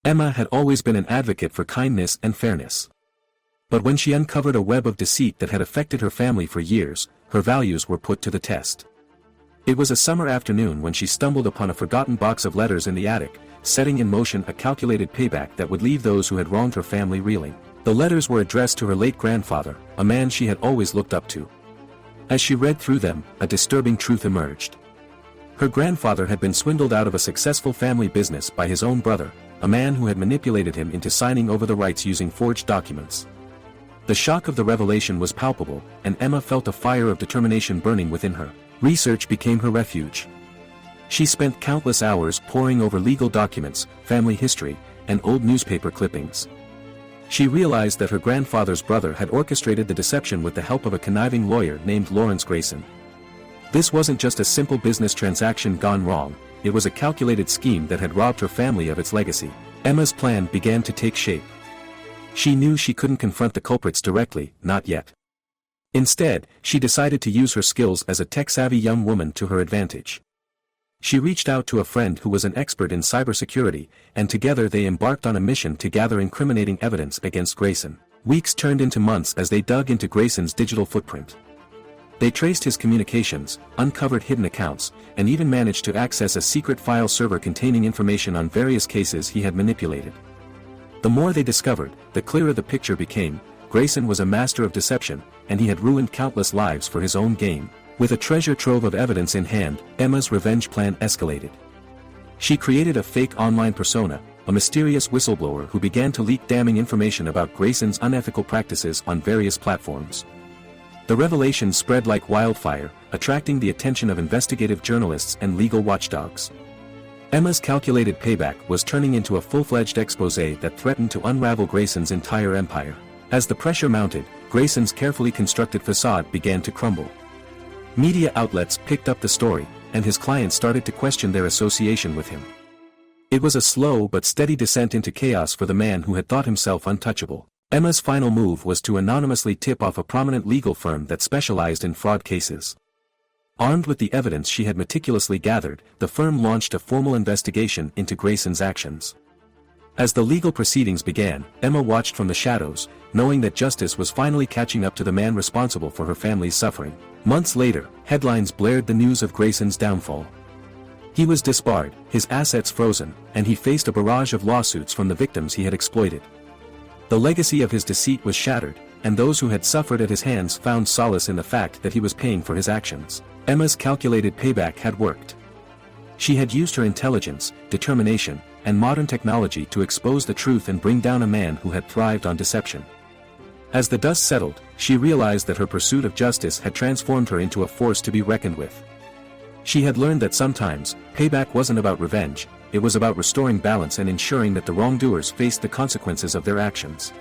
Emma had always been an advocate for kindness and fairness. But when she uncovered a web of deceit that had affected her family for years, her values were put to the test. It was a summer afternoon when she stumbled upon a forgotten box of letters in the attic, setting in motion a calculated payback that would leave those who had wronged her family reeling. The letters were addressed to her late grandfather, a man she had always looked up to. As she read through them, a disturbing truth emerged. Her grandfather had been swindled out of a successful family business by his own brother, a man who had manipulated him into signing over the rights using forged documents. The shock of the revelation was palpable, and Emma felt a fire of determination burning within her. Research became her refuge. She spent countless hours poring over legal documents, family history, and old newspaper clippings. She realized that her grandfather's brother had orchestrated the deception with the help of a conniving lawyer named Lawrence Grayson. This wasn't just a simple business transaction gone wrong, it was a calculated scheme that had robbed her family of its legacy. Emma's plan began to take shape. She knew she couldn't confront the culprits directly, not yet. Instead, she decided to use her skills as a tech-savvy young woman to her advantage. She reached out to a friend who was an expert in cybersecurity, and together they embarked on a mission to gather incriminating evidence against Grayson. Weeks turned into months as they dug into Grayson's digital footprint. They traced his communications, uncovered hidden accounts, and even managed to access a secret file server containing information on various cases he had manipulated. The more they discovered, the clearer the picture became. Grayson was a master of deception, and he had ruined countless lives for his own gain. With a treasure trove of evidence in hand, Emma's revenge plan escalated. She created a fake online persona, a mysterious whistleblower who began to leak damning information about Grayson's unethical practices on various platforms. The revelation spread like wildfire, attracting the attention of investigative journalists and legal watchdogs. Emma's calculated payback was turning into a full-fledged exposé that threatened to unravel Grayson's entire empire. As the pressure mounted, Grayson's carefully constructed facade began to crumble. Media outlets picked up the story, and his clients started to question their association with him. It was a slow but steady descent into chaos for the man who had thought himself untouchable. Emma's final move was to anonymously tip off a prominent legal firm that specialized in fraud cases. Armed with the evidence she had meticulously gathered, the firm launched a formal investigation into Grayson's actions. As the legal proceedings began, Emma watched from the shadows, knowing that justice was finally catching up to the man responsible for her family's suffering. Months later, headlines blared the news of Grayson's downfall. He was disbarred, his assets frozen, and he faced a barrage of lawsuits from the victims he had exploited. The legacy of his deceit was shattered, and those who had suffered at his hands found solace in the fact that he was paying for his actions. Emma's calculated payback had worked. She had used her intelligence, determination, and modern technology to expose the truth and bring down a man who had thrived on deception. As the dust settled, she realized that her pursuit of justice had transformed her into a force to be reckoned with. She had learned that sometimes, payback wasn't about revenge, it was about restoring balance and ensuring that the wrongdoers faced the consequences of their actions.